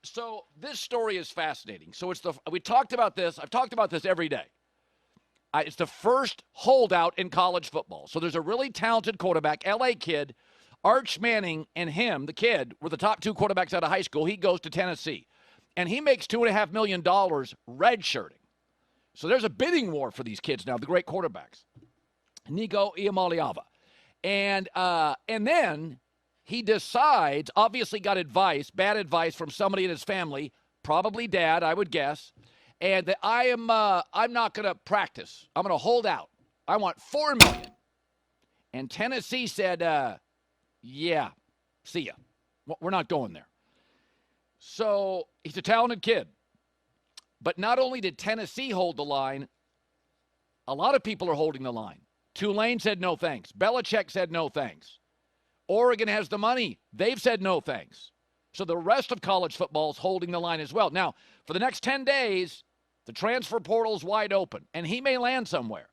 So this story is fascinating. So we talked about this. I've talked about this every day. It's the first holdout in college football. So there's a really talented quarterback, LA kid, Arch Manning, and him, the kid, were the top two quarterbacks out of high school. He goes to Tennessee, and he makes $2.5 million redshirting. So there's a bidding war for these kids now, the great quarterbacks. Nico Iamaleava. And then he decides, obviously got advice, bad advice from somebody in his family, probably dad, I would guess, and that I'm not going to practice. I'm going to hold out. I want $4 million. And Tennessee said, yeah, see ya. We're not going there. So he's a talented kid. But not only did Tennessee hold the line, a lot of people are holding the line. Tulane said no thanks. Belichick said no thanks. Oregon has the money. They've said no thanks. So the rest of college football is holding the line as well. Now, for the next 10 days, the transfer portal is wide open, and he may land somewhere.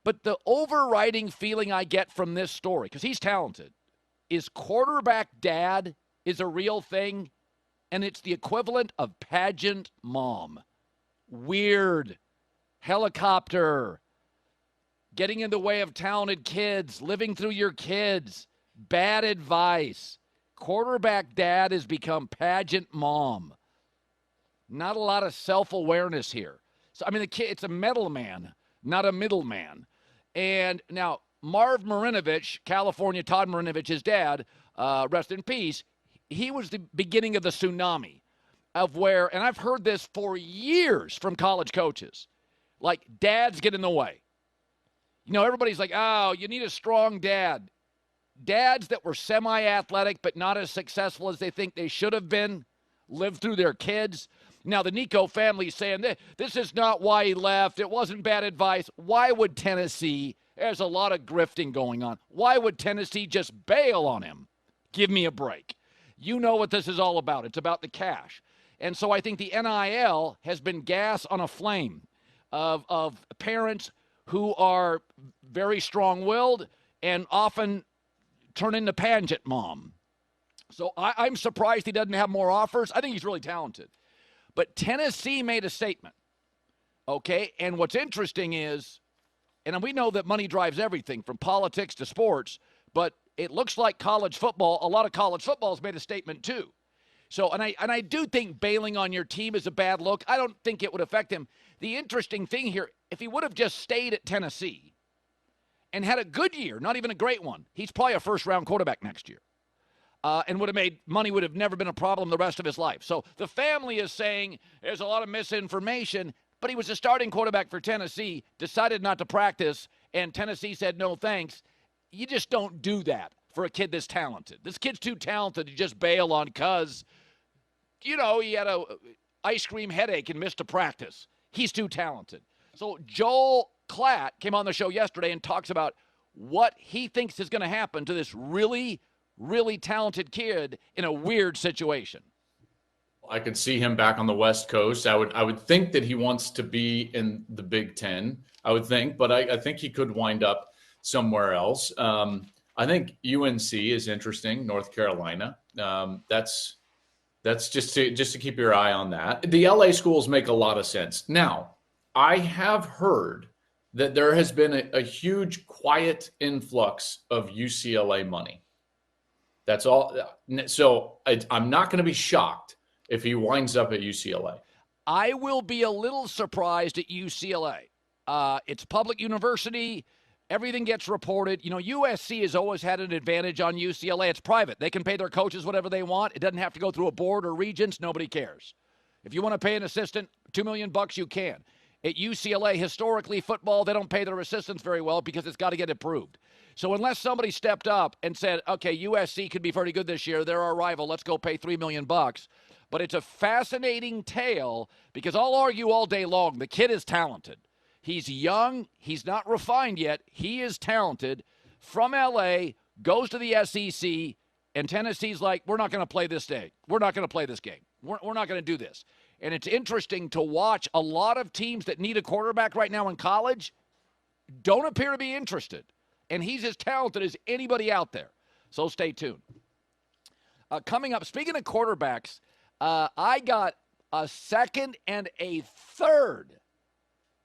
But the overriding feeling I get from this story, because he's talented, is quarterback dad is a real thing, and it's the equivalent of pageant mom. Weird. Helicopter. Getting in the way of talented kids. Living through your kids. Bad advice. Quarterback dad has become pageant mom. Not a lot of self-awareness here. So, I mean, the kid, it's a middleman, not a middleman. And now, Marv Marinovich, California, Todd Marinovich, his dad, rest in peace, he was the beginning of the tsunami of where, and I've heard this for years from college coaches, like dads get in the way. You know, everybody's like, oh, you need a strong dad. Dads that were semi-athletic but not as successful as they think they should have been, lived through their kids. Now, the Nico family is saying, this is not why he left. It wasn't bad advice. Why would Tennessee, there's a lot of grifting going on. Why would Tennessee just bail on him? Give me a break. You know what this is all about. It's about the cash. And so I think the NIL has been gas on a flame of parents who are very strong-willed and often turn into pageant mom. So I'm surprised he doesn't have more offers. I think he's really talented. But Tennessee made a statement, okay? And what's interesting is, and we know that money drives everything from politics to sports, but it looks like college football, a lot of college football has made a statement too. So, and I do think bailing on your team is a bad look. I don't think it would affect him. The interesting thing here, if he would have just stayed at Tennessee and had a good year, not even a great one, he's probably a first-round quarterback next year. And would have made money, would have never been a problem the rest of his life. So the family is saying there's a lot of misinformation, but he was a starting quarterback for Tennessee, decided not to practice, and Tennessee said no thanks. You just don't do that for a kid this talented. This kid's too talented to just bail on because, you know, he had a ice cream headache and missed a practice. He's too talented. So Joel Klatt came on the show yesterday and talks about what he thinks is going to happen to this really talented kid in a weird situation. I could see him back on the West Coast. I would think that he wants to be in the Big Ten, I would think, but I think he could wind up somewhere else. I think UNC is interesting, North Carolina. That's just to keep your eye on that. The LA schools make a lot of sense. Now, I have heard that there has been a huge quiet influx of UCLA money. That's all. So I'm not going to be shocked if he winds up at UCLA. I will be a little surprised at UCLA. It's public university. Everything gets reported. You know, USC has always had an advantage on UCLA. It's private. They can pay their coaches whatever they want. It doesn't have to go through a board or regents. Nobody cares. If you want to pay an assistant $2 million, you can. At UCLA, historically, football, they don't pay their assistants very well because it's got to get approved. So unless somebody stepped up and said, okay, USC could be pretty good this year, they're our rival, let's go pay $3 million. But it's a fascinating tale because I'll argue all day long, the kid is talented. He's young. He's not refined yet. He is talented. From L.A., goes to the SEC, and Tennessee's like, we're not going to play this day. We're not going to play this game. We're not going to do this. And it's interesting to watch a lot of teams that need a quarterback right now in college don't appear to be interested. And he's as talented as anybody out there. So stay tuned. Coming up, speaking of quarterbacks, I got a second and a third